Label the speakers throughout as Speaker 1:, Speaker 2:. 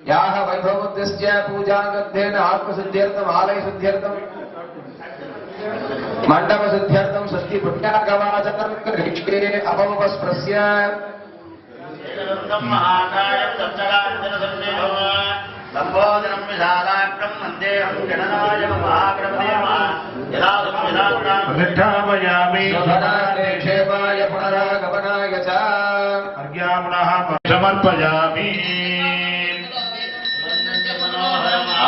Speaker 1: याह वैभवोद्दिश्य पूजागद्धेन आत्मशुद्ध्यर्थम आलय शुद्ध्यर्थम मंडप शुद्ध्यर्थम षष्ठी पुण्यागवाचनं गृहीष्टे अपमुपस्पृश्य संबोधनं विशालाक्रम मन्देहं गणनाय महाक्रमदेवायामि निक्षेपाय पुनरागमनाय च अर्घ्यामुनः समर्पयामि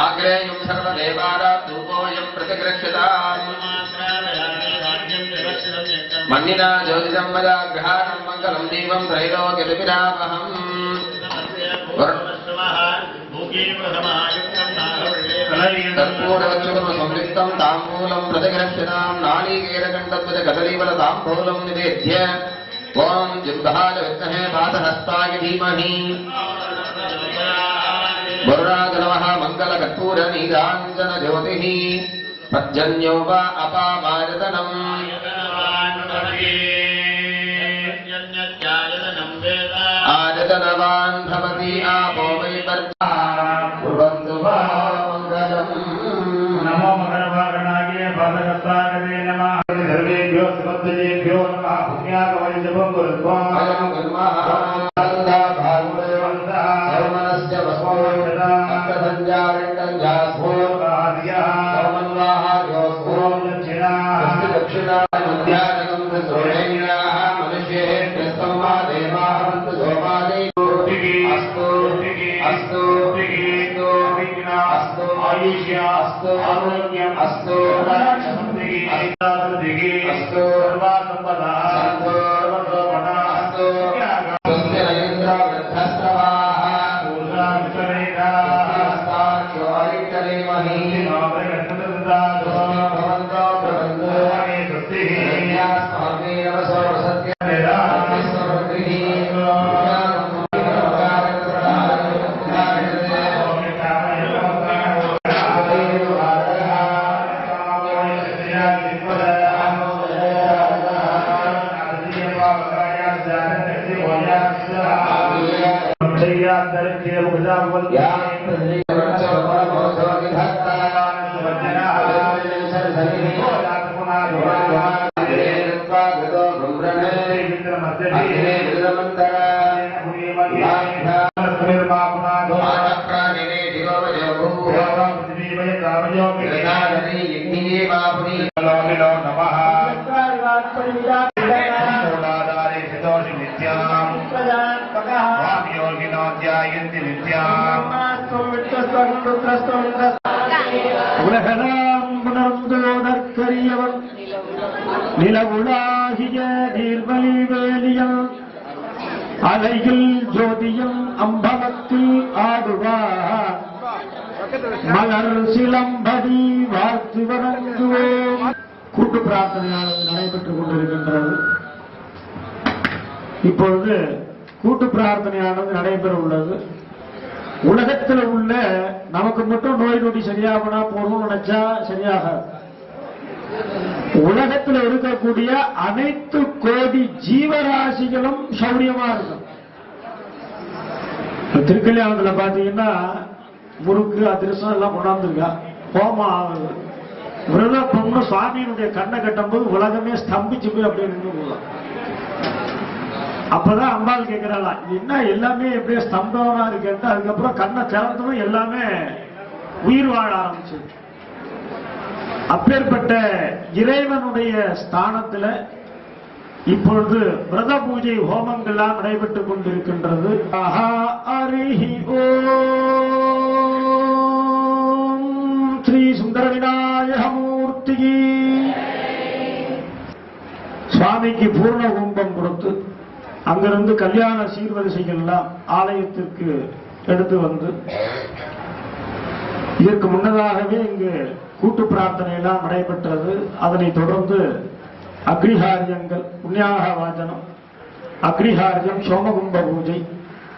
Speaker 1: आग्रेयं सर्वदेवानां धूपोऽयं प्रतिगृह्यताम् मन्निना ज्योतिषं मया ग्रहाणं मङ्गलं दीपं त्रैलोक्यदिविरामहम् कर्पूरवक्षुकर्मसंयुक्तं ताम्बूलं प्रतिगृह्यतां नालीकेरकण्डध्वज कदलीफलताम्बूलं निवेद्य ॐ जिह्वाय विद्महे पादहस्ताय धीमहि वरुणागनवः मङ्गलकर्पूरनीराञ्जनज्योतिः पर्जन्यो वा अपामायतनम् आयतनवान् भवति आपो वै कुर्वन्तु वा मङ्गलम् नमो मकरवागणाय पादहस्ताय नमः सर्वेभ्यो सुभद्रेभ्यो नमः पुण्यागमय जपं कुर्वन्तु अयं कुर्मः அலையில் ஜோதியம் அம்பலத்தில் ஆடுவா மலர் சிலம்படி வாழ்த்து வணங்குவோம். கூட்டு பிரார்த்தனையானது நடைபெற்றுக் கொண்டிருக்கின்றது. இப்பொழுது கூட்டு பிரார்த்தனையானது நடைபெற உள்ளது. உலகத்தில் உள்ள நமக்கு மட்டும் நோய் நொடி சரியாகனா போறோம்னு நினைச்சா சரியாக உலகத்தில் இருக்கக்கூடிய அனைத்து கோடி ஜீவராசிகளும் சௌரியமா இருக்கும். திருக்கல்யாணத்துல பாத்தீங்கன்னா முறுக்கு அதிரசம் எல்லாம் கொண்டாந்துருக்கா, ஹோமம் ஆகுது. விரத பொண்ணு சுவாமியினுடைய கண்ணை கட்டும் போது உலகமே ஸ்தம்பிச்சு போய் அப்படியே நின்று போகலாம். அப்பதான் அம்பாள் கேட்கிறாளா, என்ன எல்லாமே எப்படியே ஸ்தம்பமா இருக்கு. அதுக்கப்புறம் கண்ணை திறந்ததும் எல்லாமே உயிர் வாழ ஆரம்பிச்சு. அப்பேற்பட்ட இறைவனுடைய ஸ்தானத்தில் இப்பொழுது விரத பூஜை ஹோமங்கள்லாம் நடைபெற்றுக் கொண்டிருக்கின்றது. ஓம் ஸ்ரீ சுந்தர விநாயகமூர்த்தி. சுவாமிக்கு பூர்ண கும்பம் கொடுத்து அங்கிருந்து கல்யாண சீர்வரிசைகள்லாம் ஆலயத்திற்கு எடுத்து வந்து இதற்கு முன்னதாகவே இங்கு கூட்டு பிரார்த்தனை எல்லாம் நடைபெற்றது. அதனை தொடர்ந்து அக்ரிஹாரியங்கள், புண்ணியாக வாசனம், அக்ரிஹாரியம், சோமகும்ப பூஜை,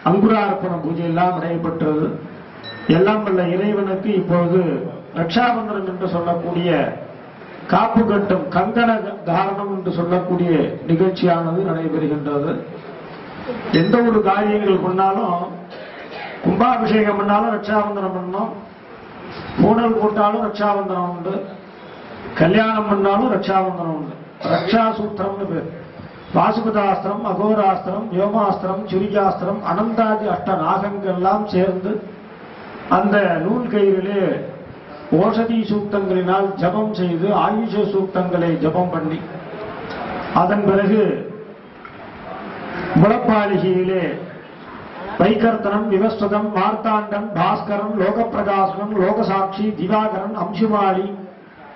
Speaker 1: அங்குரார்ப்பண பூஜை எல்லாம் நடைபெற்றது. எல்லாம் வல்ல இறைவனுக்கு இப்பொழுது ரக்ஷாபந்தனம் என்று சொல்லக்கூடிய காப்பு கட்டும் கங்கண தாரணம் என்று சொல்லக்கூடிய நிகழ்ச்சியானது நடைபெறுகின்றது. எந்த ஒரு காரியங்கள் பண்ணாலும், கும்பாபிஷேகம் பண்ணாலும் ரக்ஷாபந்தனம் பண்ணணும், பூனல் போட்டாலும் ரக்ஷாபந்தனம் உண்டு, கல்யாணம் பண்ணாலும் ரக்ஷாபந்தனம் உண்டு. ரக்ஷா சூத்திரம்னு பேர். வாசுபதாஸ்திரம், அகோராஸ்திரம், யோமாஸ்திரம், சுரிகாஸ்திரம், அனந்தாதி அஷ்ட நாகங்கள்லாம் சேர்ந்து அந்த நூல் கயிறிலே ஓஷதி சூக்தங்களினால் ஜபம் செய்து ஆயுஷ சூக்தங்களை ஜபம் பண்ணி அதன் பிறகு முளப்பாளிகையிலே வைகர்த்தனம், விவஸ்வதம், மார்த்தாண்டன், பாஸ்கரன், லோகப்பிரகாசனம், லோகசாட்சி, திவாகரன், அம்சுமாளி,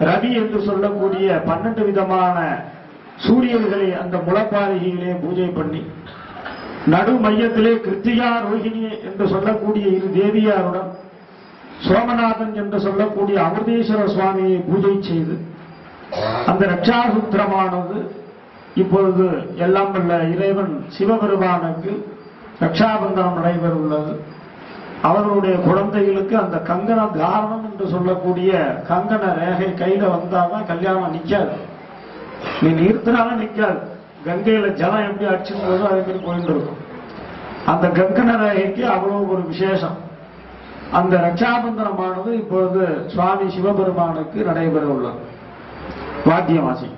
Speaker 1: ரவி என்று சொல்லக்கூடிய 12 விதமான சூரியன்களை அந்த முளப்பாளிகையிலே பூஜை பண்ணி நடு மையத்திலே கிருத்திகா ரோஹிணி என்று சொல்லக்கூடிய 2 தேவியாருடன் சோமநாதன் என்று சொல்லக்கூடிய அமிர்தேஸ்வர சுவாமியை பூஜை செய்து அந்த ரக்ஷாசூத்திரமானது இப்பொழுது எல்லாம் வல்ல இறைவன் சிவபெருமானுக்கு ரக்ஷாபந்தனம் நடைபெற உள்ளது. அவர்களுடைய குழந்தைகளுக்கு அந்த கங்கண தாரணம் என்று சொல்லக்கூடிய கங்கண ரேகை கையில வந்தாதான் கல்யாணம் நிக்காது. நீ நிறுத்தினாலும் நிக்காது. கங்கையில ஜலம் எப்படி அடிச்சும்போதோ அதே மாதிரி போயிட்டு இருக்கும். அந்த கங்கண ரேகைக்கு அவ்வளவு ஒரு விசேஷம். அந்த ரக்ஷாபந்தனமானது இப்பொழுது சுவாமி சிவபெருமானுக்கு நடைபெற உள்ளது. வாத்தியவாசி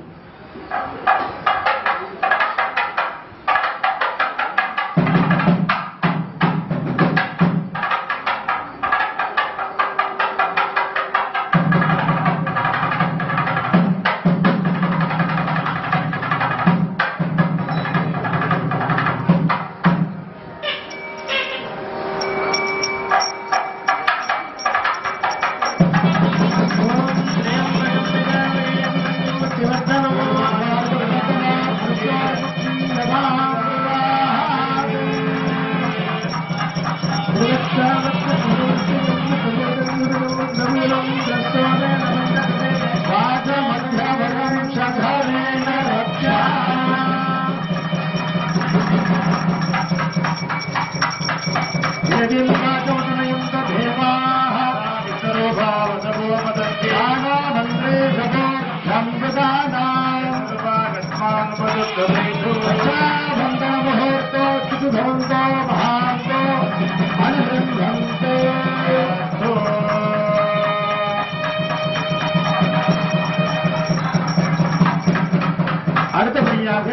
Speaker 1: அடுத்தபடியாக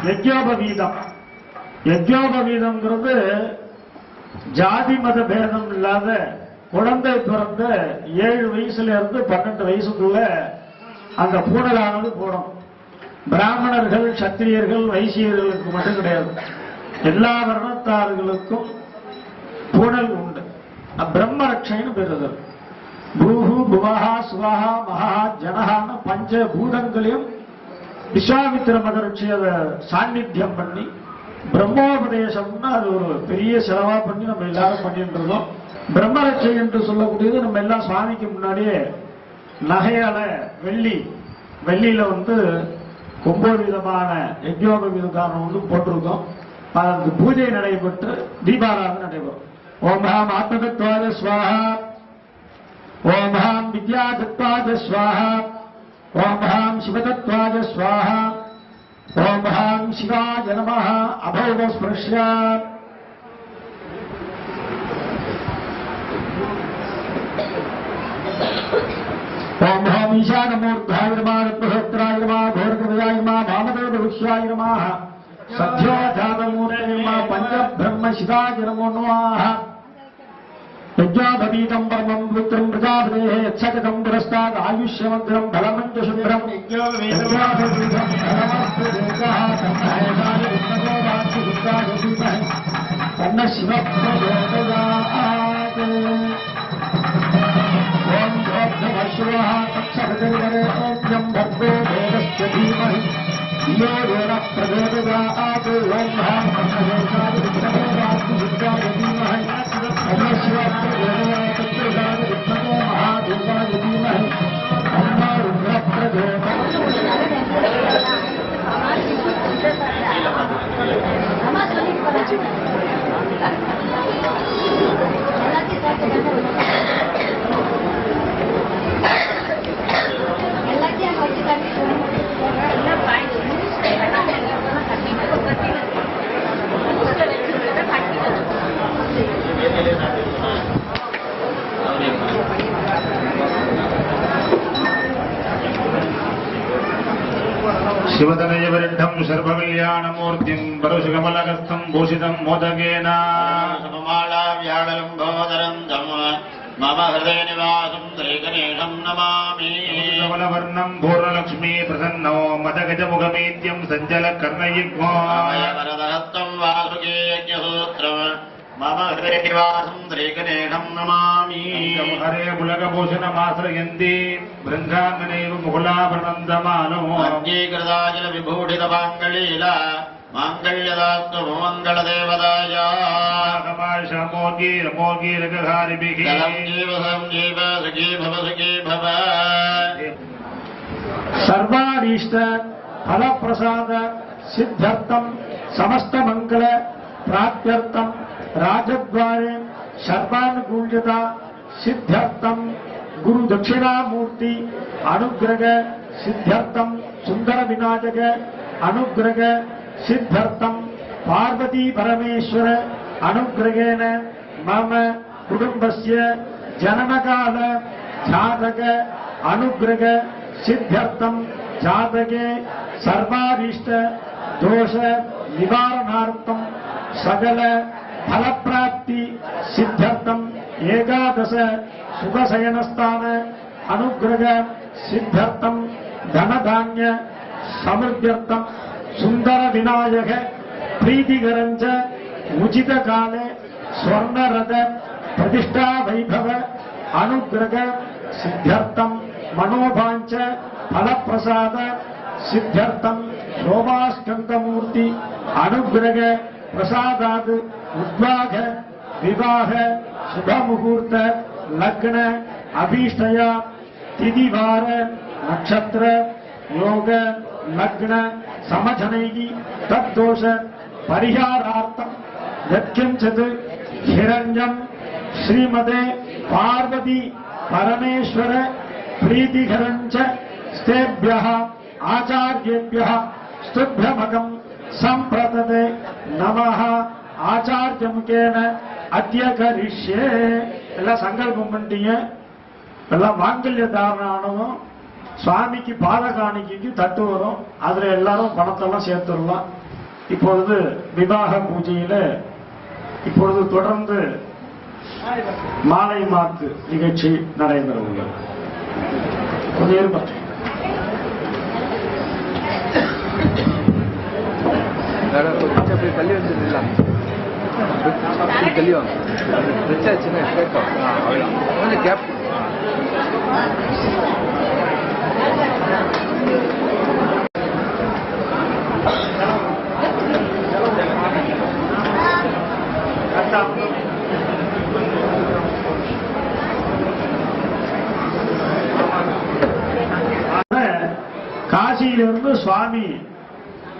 Speaker 1: யஜ்ஞோபவீதம். யஜ்ஞோபவீதம்ங்கிறது ஜாதி மத பேதம் இல்லாத குழந்தை பிறந்த 7 வயசுல இருந்து 12 வயசுக்குள்ள அந்த பூனலானது போடும். பிராமணர்கள், சத்திரியர்கள், வைசியர்களுக்கு மட்டும் கிடையாது, எல்லா வர்ணத்தார்களுக்கும் பூனல் உண்டு. பிரம்ம ரட்சைன்னு பேருது. பூஹு, புவஹா, சுவஹா, மகா, ஜனஹான 5 பூதங்களையும் விஸ்வாமித்திர மகரிஷி அதை சாநித்தியம் பண்ணி பிரம்மோபதேசம்னா அது ஒரு பெரிய செலவா பண்ணி நம்ம எல்லாரும் பண்ணிட்டு இருக்கோம். பிரம்மரட்சை என்று சொல்லக்கூடியது நம்ம எல்லாம் சுவாமிக்கு முன்னாடியே நகையால வெள்ளியில 9 விதமான யஜ்ஞோபவீதம் போட்டிருக்கோம். அதற்கு பூஜை நடைபெற்று தீபாராதனை நடைபெறும். ஓம் ஹாம் ஆத்மதத்வாய ஸ்வாஹா, ஓம் ஹாம் வித்யாதத்வாய ஸ்வாஹா, ஓம் ஹாம் சிவதத்வாய ஸ்வாஹா, ஓம் ஹாம் சிவாய நமஹ. அபௌத ஸ்பர்ஷ்யா ஓம் ஹாம் ஈசானமூர்த்தாய நமः, ரத்னஹோத்ராய நமः, கோரகவியாய நமः, வாமதேவருஷ்யாய நமः, சத்யோஜாதமூலே நமः, பஞ்சபிரம்ம சிவாய நமோ நமः. யஜ்ஞோபவீதம் பரமம் பவித்ரம் பிரஜாபதேः யத்சகதம் புரஸ்தாத் ஆயுஷ்யமந்திரம் பலமஞ்ச சுந்தரம். யஜ்ஞோபவீதம் தன்ன சிவப்ரஜோதயாத். ஓம் கோப்தமஸ்வஹ தத்சகதரிவரே ஓம் பர்கோ தேவஸ்ய தீமஹி धियो यो नः प्रचोदयात्. ओम हां तन्नः विद्महे विद्याय धीमहि तन्नः प्रचोदयात्. तत्प्रसाद विद्महे महादेवाय धीमहि तन्नो रुद्रः प्रचोदयात्.
Speaker 2: शिवतनयवरिष्ठं सर्वकल्याणमूर्तिं परुषकमलहस्तं भूषितं मोदकेन
Speaker 3: सममालाव्यालम्भोदरं मम हृदय निवासं श्रीगणेशं नमामि
Speaker 2: कमलवर्णं पूर्णलक्ष्मी प्रसन्नो मदगजमुखमेत्यं सञ्जलकर्णयुग्मो
Speaker 3: वरदहस्तं वासुकी यज्ञसूत्रं मम हृदय निवासं श्रीगणेशं नमामि
Speaker 2: हरे पुलकभूषणमाश्रयन्ति बृन्दाङ्गनैव मुकुलाभरणन्दमानो
Speaker 3: अङ्गीकृताजल विभूषितमाङ्गलीला माङ्गल्यदास्तु मङ्गलदेवताय
Speaker 2: मोगीरगहारिभिः
Speaker 3: जीव सञ्जीव सुखी भव
Speaker 1: सर्वारीष्ट फलप्रसाद सिद्ध्यर्थम समस्त मंगल प्राप्त्यर्थम राजद्वारे सर्वानुकूल्यता सिद्ध्यर्थम गुरु दक्षिणामूर्ति अनुग्रह सिद्ध्यर्थम सुंदर विनायक अनुग्रह सिद्ध्यर्थम पार्वती परमेश्वर अनुग्रहेण मम कुटुंबस्य जननकाल जातक अनुग्रह सिद्ध्यर्थम जातके सर्वाभीष्ट दोष निवारणार्थम सकल फल प्राप्ति सिद्ध्यर्थम एकादश सुखशयनस्थान अनुग्रह सिद्ध्यर्थम धन धान्य समृद्ध्यर्थम सुंदर विनायक प्रीतिकरंच उचित काले स्वर्ण रथ प्रतिष्ठा वैभव अनुग्रह सिद्ध्यर्थम मनोभांच फल प्रसाद सिद्ध्यर्थम शोभास्कंदमूर्ति अनुग्रह प्रसादाद उद्वाह विवाह शुभ मुहूर्त लग्न अभीष्टया तिथिवार नक्षत्र योग लग्न समझनैः तद्दोष परिहारार्थम यत्किंचित् हिरण्यं श्रीमते पार्वती परमेश्वर प्रीतिकरंच स्तेभ्यः आचार्येभ्यः स्तुभ्यमगं संप्रतते नमः आचार्यमुखेन अद्य करिष्ये எல்லாம் சங்கல்பம் பண்ணிட்டீங்க எல்லாம் மாங்கல்ய தாரணம் சுவாமிக்கு பாதகாணிக்கு தட்டு வரும் அதுல எல்லாரும் பணத்தெல்லாம் சேர்த்துடலாம் இப்பொழுது விவாக பூஜையில இப்பொழுது தொடர்ந்து மாலை மாத்து நிகழ்ச்சி நடைபெற உள்ளது கொஞ்சம் ஏற்பட்டு
Speaker 4: தள்ளி வந்துடலாம் தள்ளி வாங்க வச்சாச்சுன்னா கேட்போம் கொஞ்சம் கேப்
Speaker 1: காசியிலிருந்து சுவாமி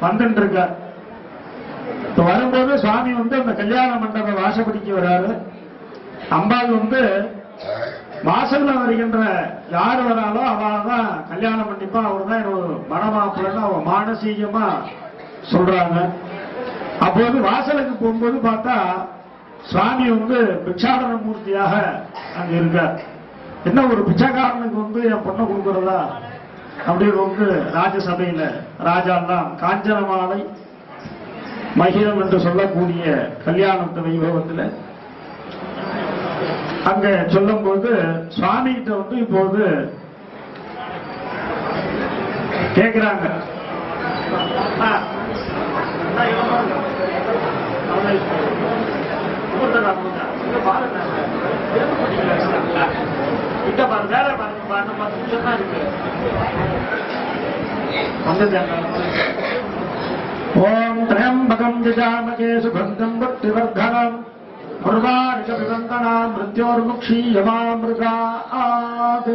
Speaker 1: வந்துட்டு இருக்கார். இப்ப வரும்போது சுவாமி வந்து அந்த கல்யாண மண்டப வாசப்படிக்கு வராரு. அம்பாள் வந்து வாசல்ல வருகின்ற யார் வராலோ அவதான் கல்யாணம் பண்ணிப்பா, அவர் தான் என்னோட மணமாப்பிள்ளன்னு அவ மானசீகமா சொல்றாங்க. அப்போது வாசலுக்கு போகும்போது பார்த்தா சுவாமி வந்து பிட்சாடன மூர்த்தியாக அங்க இருக்கார். என்ன ஒரு பிச்சைக்காரனுக்கு வந்து என் பொண்ணை கொடுக்கறதா அப்படின்னு வந்து ராஜசபையில ராஜாலாம் காஞ்சன மாலை மகிழம் என்று சொல்லக்கூடிய கல்யாணத்து வைபவத்தில் அங்க சொல்லும் போது சுவாமி கிட்ட வந்து இப்போது கேட்கிறாங்க. ஓம் த்ரயம்பகம் ஜாமகே சுகந்தம் புத்திவர்தனம் முருகாரிகவிவந்தனாம் மிருத்யோர்முக்ஷீயமாமிருகாத்.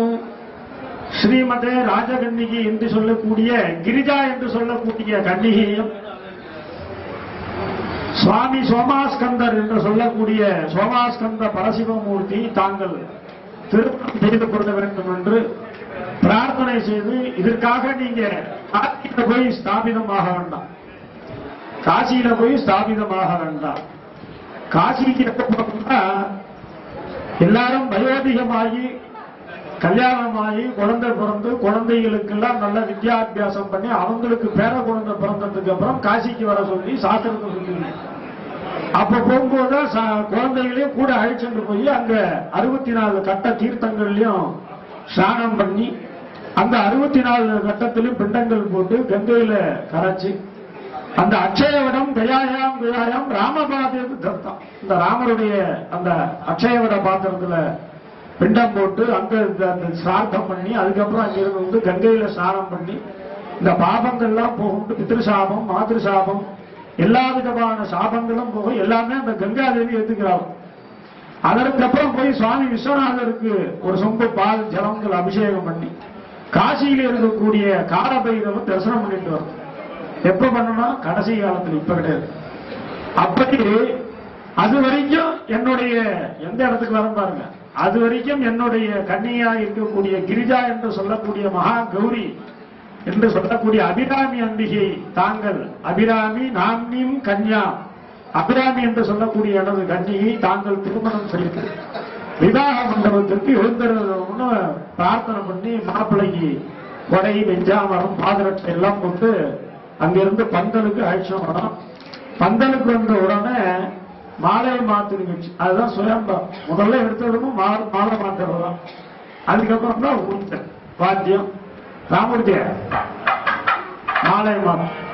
Speaker 1: ஸ்ரீமதே ராஜகன்னிகை என்று சொல்லக்கூடிய கிரிஜா என்று சொல்லக்கூடிய கன்னிகையும் சுவாமி சோமாஸ்கந்தர் என்று சொல்லக்கூடிய சோமாஸ்கந்த பரசிவமூர்த்தி தாங்கள் திருமணம் செய்து கொள்ள வேண்டும் என்று பிரார்த்தனை செய்து, இதற்காக நீங்க காசியில போய் ஸ்தாபிதமாக வேண்டாம், காசியில போய் ஸ்தாபிதமாக வேண்டாம். காசிக்கு எப்ப போனா எல்லாரும் வயோதிகமாகி கல்யாணமாகி குழந்தை பிறந்து குழந்தைகளுக்கெல்லாம் நல்ல வித்யாபியாசம் பண்ணி அவங்களுக்கு பேர குழந்தை பிறந்ததுக்கு அப்புறம் காசிக்கு வர சொல்லி சாஸ்திரத்தை சொல்லி அப்ப போகும்போது குழந்தைகளையும் கூட அழைச்சிட்டு போய் அங்க 64 கட்ட தீர்த்தங்கள்லயும் ஸ்நானம் பண்ணி அந்த 64 கட்டத்திலும் பிண்டங்கள் போட்டு கங்கையில கரைச்சி அந்த அக்ஷயவடம் கயாயாம் ராமபாதேவி தத்தம் இந்த ராமருடைய அந்த அக்ஷயவட பாத்திரத்துல பிண்டம் போட்டு அங்க சிரார்த்தம் பண்ணி அதுக்கப்புறம் அங்கிருந்து வந்து கங்கையில ஸ்நானம் பண்ணி இந்த பாபங்கள்லாம் போகும் பித்ருசாபம் மாத்ருசாபம் எல்லா விதமான சாபங்களும் போகும் எல்லாமே அந்த கங்காதேவி ஏத்துக்கிறாங்க. அதற்கப்புறம் போய் சுவாமி விஸ்வநாதருக்கு ஒரு சொம்பு பால் ஜலங்கள் அபிஷேகம் பண்ணி காசியில இருக்கக்கூடிய காலபைரவ தரிசனம் பண்ணிட்டு வரும். எப்ப பண்ணணும்? கடைசி காலத்தில், இப்ப கிடையாது. அப்படி அது வரைக்கும் என்னுடைய எந்த இடத்துக்கு வரும் பாருங்க, அது வரைக்கும் என்னுடைய கன்னியா இருக்கக்கூடிய கிரிஜா என்று சொல்லக்கூடிய மகா கௌரி என்று சொல்லக்கூடிய அபிராமி அம்பிகை தாங்கள் அபிராமி நாம்னியும் கன்யா அபிராமி என்று சொல்லக்கூடிய எனது கன்னியை தாங்கள் திருமணம் செய்து விவாக மண்டபத்திற்கு எழுந்திருந்தோம்னு பிரார்த்தனை பண்ணி மாப்பிள்ளைக்கு கொடை வெஞ்சாமரம் பாதரட்சை எல்லாம் கொண்டு அங்கிருந்து பந்தலுக்கு அழைச்சோம் வரோம். பந்தலுக்கு வந்த உடனே மாலை மாத்து நிகழ்ச்சி, அதுதான் சுயம்பம். முதல்ல எடுத்ததும் மாலை மாத்துறது தான். அதுக்கப்புறம் தான் ஊஞ்சல் வாத்தியம் ராமூர்த்திய மாலை மாத்து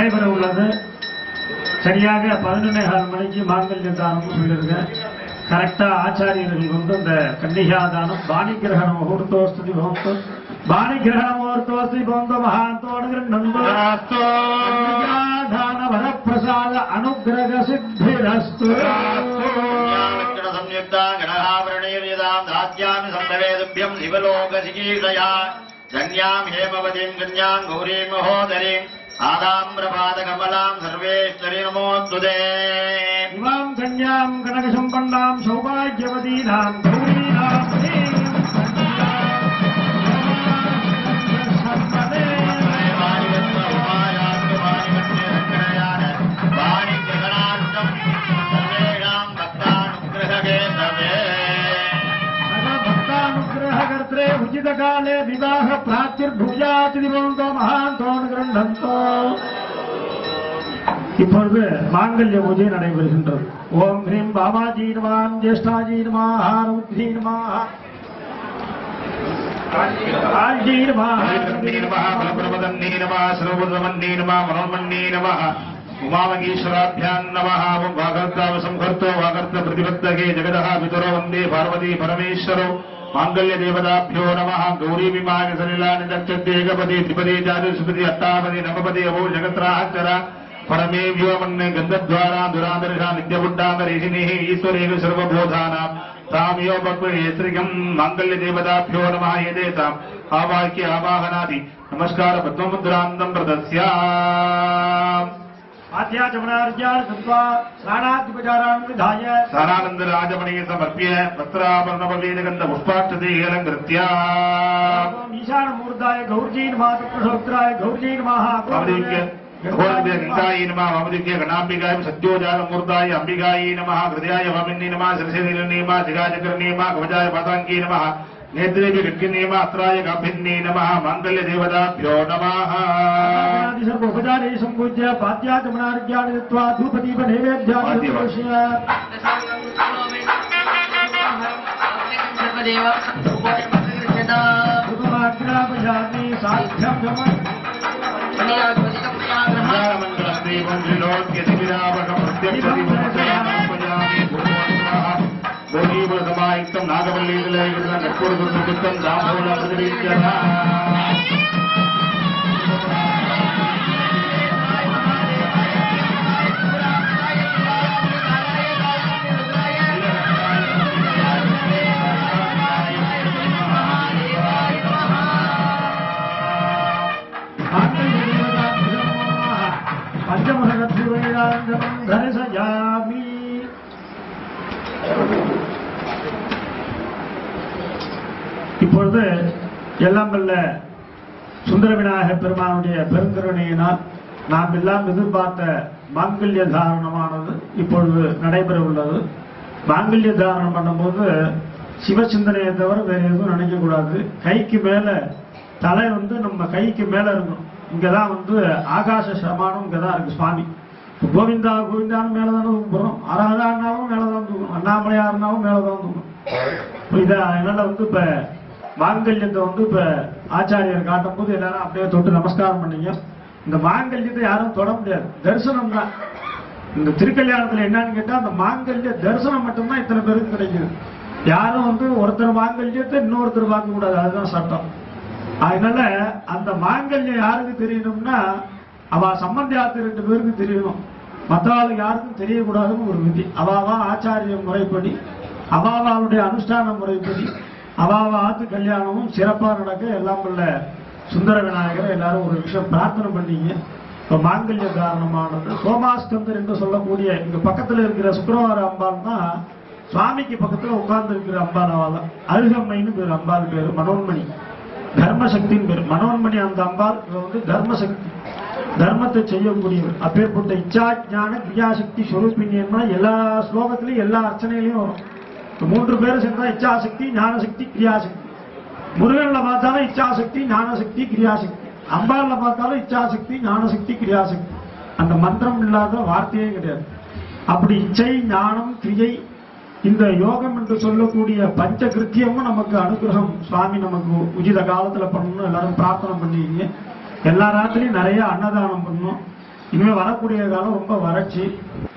Speaker 1: நடைபெற உள்ளது. சரியாக 11:15 மணிக்கு மாங்கல்ய தானம் சொல்லியிருக்கேன். கரெக்டா ஆச்சாரியர்கள் கொண்டு அந்த கன்னிகா தானம் பாணிகிரகண முகூர்த்தோஸ்தி பவந்தோ பாணிகிரகண முகூர்த்தோஸ்தி பவந்தோ மகாந்தோடு கிருண்ணந்தோ தான வரப்பிரசாத அனுகிரக சித்திரஸ்து.
Speaker 3: धन्याम् हेमवतीम् कन्याम् गौरीम् महोदरीम् आदाम्रपादकमलाम् सर्वेश्वरी नमोऽस्तुते.
Speaker 1: इमाम् कन्याम् कनकसम्पन्नाम् सौभाग्यवतीनाम् गौरीनाम् उचित काले विवाह प्राचिर्भूयाति दिवंतो महान्तोन ग्रंथंतो. இப்பொழுது மாங்கல்ய பூஜை நடைபெறுகின்றது. ஓம் ஹ்ரீம் பாபாஜி நமः, ஜேஷ்டாஜி நமः, ரௌத்ரி நமः, ஆஜி நமः,
Speaker 2: பலபிரமதன்னே நமः, சர்வபுதமன்னே நமः, மனோன்மன்னே நமः, உமாமகீஸ்வராभ्याम् நமः. வாகர்த்தாவ சம்ஹர்த்தோ வாகர்த்த பிரதிபத்தகே ஜெகதः பிதரோ வந்தே பார்வதி பரமேஸ்வரோ. मांगल्य देवताभ्यो नमः. गौरी विमान सलिलानि दक्षते एकपदी त्रिपदी चातुष्पदी अष्टापदी नवपदी अभो जगत्राहचर परमे व्योमन् गन्धद्वारा दुरादर्शा नित्यबुद्धामरेशिनिः ईश्वरेव सर्वबोधानाम् तामयो बक्वेश्रिकम्. मांगल्य देवताभ्यो नमः. येदेताम् आवाह्य आवाहनादि नमस्कार पद्ममुद्रान्तम् प्रदस्याम्. सारानंद राजमणि समर्प्य वस्त्राभरणपवेदगन्ध पुष्पाक्षते अलङ्कृत्य
Speaker 1: ईशान मूर्धाय गौर्जी नमः, प्रसोत्राय गौर्जी नमः,
Speaker 2: गंगायै नमः, वामदिव्य गणाम्बिकाय सत्योजातमूर्ताय अंबिकायै नमः, हृदयाय वामिन्यै नमः, शिरसिनीलने नमः, शिखाचक्रणे नमः, कवचाय पाताङ्गे नमः, नेत्रेभ्य खड्गिने नमः, अस्त्राय गाभिन्ने नमः. मांगल्य देवताभ्यो नमः.
Speaker 1: सर्वोपचारे सम्पूज्य पाद्याचमनार्घ्याणि दत्त्वा धूपदीप नैवेद्यानि समर्पय धूपमाग्रापयामि साध्यं
Speaker 2: मंगलम देवं त्रिलोक्यतिविरावकं प्रत्यक्षदिवमचयामि भोगीबलसमायुक्तं नागवल्लीदलयुक्तं कर्पूरगुरुयुक्तं दामोदरप्रतिरीत्यः.
Speaker 1: धनसयामि. இப்பொழுது எல்லாம் வல்ல சுந்தர விநாயகர் பெருமானுடைய பெருங்கருணையினால் நாம் எல்லாம் எதிர்பார்த்த மாங்கல்ய தாரணமானது இப்பொழுது நடைபெற உள்ளது. மாங்கல்ய தாரணம் பண்ணும்போது சிவசிந்தனையை தவிர வேற எதுவும் நினைக்க கூடாது. கைக்கு மேல தலை நம்ம கைக்கு மேல இருக்கணும். இங்கதான் ஆகாச சமானம் இங்கதான் இருக்கு. சுவாமி கோவிந்தா கோவிந்தான்னு மேலதானே தூக்குறோம், ஆராதான்னாலும் மேலதான் தூக்கணும், அண்ணாமலையா இருந்தாலும் மேலதான் தூக்கணும். அதனால இப்ப மாங்கல்யத்தை இப்ப ஆச்சாரியர் காட்டும் போது எல்லாரும் அப்படியே தொட்டு நமஸ்காரம் பண்ணீங்க. இந்த மாங்கல்யத்தை யாரும் தொட முடியாது, தரிசனம் தான். இந்த திருக்கல்யாணத்துல என்னன்னு கேட்டா அந்த மாங்கல்ய தரிசனம் மட்டும்தான் இத்தனை பேருக்கு கிடைக்குது. யாரும் ஒருத்தர் மாங்கல்யத்தை இன்னொருத்தர் பார்க்க கூடாது, அதுதான் சட்டம். அதனால அந்த மாங்கல்யம் யாருக்கு தெரியணும்னா அவ சம்பந்தியாத்து 2 பேருக்கு தெரியணும், மற்றவாளுக்கு யாருக்கும் தெரியக்கூடாதுன்னு ஒரு விதி. அவாவா ஆச்சாரிய முறைப்படி அவாவாளுடைய அனுஷ்டான முறைப்படி அவாவா ஆத்து கல்யாணமும் சிறப்பா நடக்க எல்லாம் உள்ள சுந்தர விநாயகரை எல்லாரும் ஒரு விஷயம் பிரார்த்தனை பண்ணீங்க. இப்ப மாங்கல்ய காரணமானது சோமாஸ்கந்தர் என்று சொல்லக்கூடிய இங்க பக்கத்துல இருக்கிற சுக்கிரவார அம்பாள் தான் சுவாமிக்கு பக்கத்துல உட்கார்ந்து இருக்கிற அம்பாள். அவள் அருகம்மைன்னு பேர், அம்பாள் பேரு மனோன்மணி, தர்மசக்தின்னு பேர். மனோன்மணி அந்த அம்பாள் தர்மசக்தி, தர்மத்தை செய்யக்கூடியவர். அப்பேற்பட்ட இச்சா ஞான கிரியாசக்தி ஸ்வரூபிணியன்னா எல்லா ஸ்லோகத்திலையும் எல்லா அர்ச்சனையிலையும் வரும். 3 பேரும் சேர்ந்தா இச்சாசக்தி ஞானசக்தி கிரியாசக்தி. முருகன்ல பார்த்தாலும் இச்சாசக்தி ஞானசக்தி கிரியாசக்தி, அம்பாள்ல பார்த்தாலும் இச்சாசக்தி ஞானசக்தி கிரியாசக்தி. அந்த மந்திரம் இல்லாத வார்த்தையே கிடையாது. அப்படி இச்சை ஞானம் கிரியை இந்த யோகம் என்று சொல்லக்கூடிய பஞ்ச கிருத்தியமும் நமக்கு அனுகிரகம் சுவாமி நமக்கு உச்சித காலத்துல பண்ணணும். எல்லாரும் பிரார்த்தனை பண்ணீங்க. எல்லா ராத்திரியும் நிறைய அன்னதானம் பண்ணணும். இனிமே வரக்கூடிய காலம் ரொம்ப வறட்சி.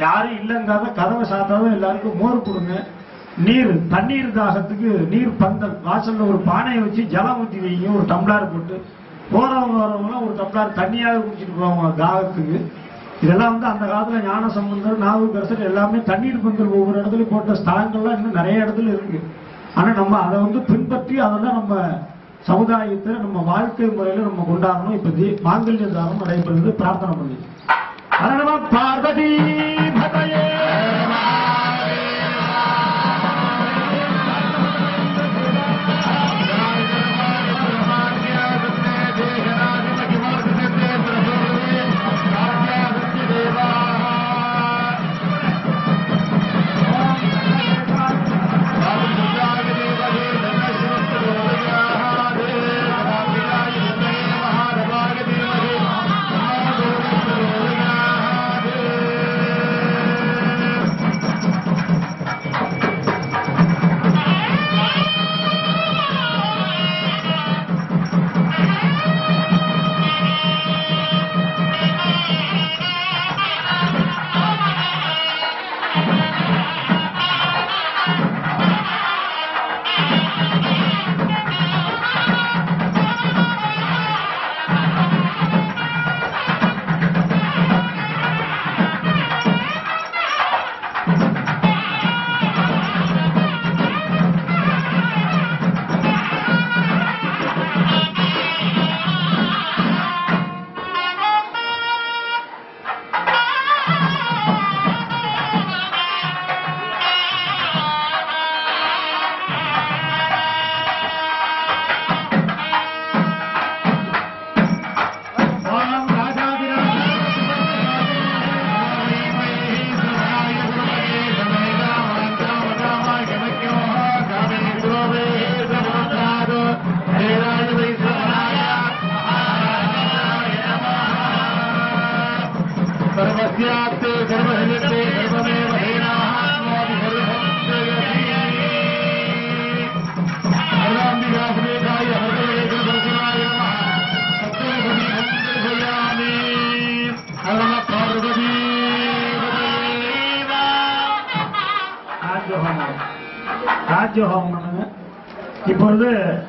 Speaker 1: யாரும் இல்லைங்காத கதவை சாத்தாத எல்லாருக்கும் மோர் கொடுங்க. நீர் தண்ணீர் தாகத்துக்கு நீர் பந்தல் வாசல்ல ஒரு பானையை வச்சு ஜலம் ஊற்றி வைங்க, ஒரு டம்ளார் போட்டு போறவங்க வரவங்களாம் ஒரு டம்ளார் தண்ணியாக குடிச்சிட்டு போவாங்க தாகத்துக்கு. இதெல்லாம் அந்த காலத்துல ஞான சம்பந்தர் நாவுக்கரசர் எல்லாமே தண்ணீர் பந்தல் ஒவ்வொரு இடத்துலயும் போட்ட ஸ்தலங்கள்லாம் இன்னும் நிறைய இடத்துல இருக்கு. ஆனா நம்ம அதை பின்பற்றி அதெல்லாம் நம்ம சமுதாயத்தை நம்ம வாழ்க்கை முறையில நம்ம கொண்டாடணும். இப்ப மாங்கல்ய தானம் நடைபெறுது. பிரார்த்தனை பண்ணி பார்வதி பதையே ராஜ்யோகம் பண்ணுங்க. இப்பொழுது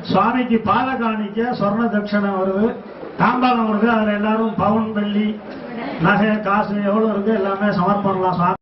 Speaker 1: சுவாமிக்கு பாத காணிக்க சொர்ண தட்சணை வருது, தாம்பாளம் வருது. அதுல எல்லாரும் பவுன் வெள்ளி நகை காசு எவ்வளவு இருக்கு எல்லாமே சமர்ப்பணலாம்.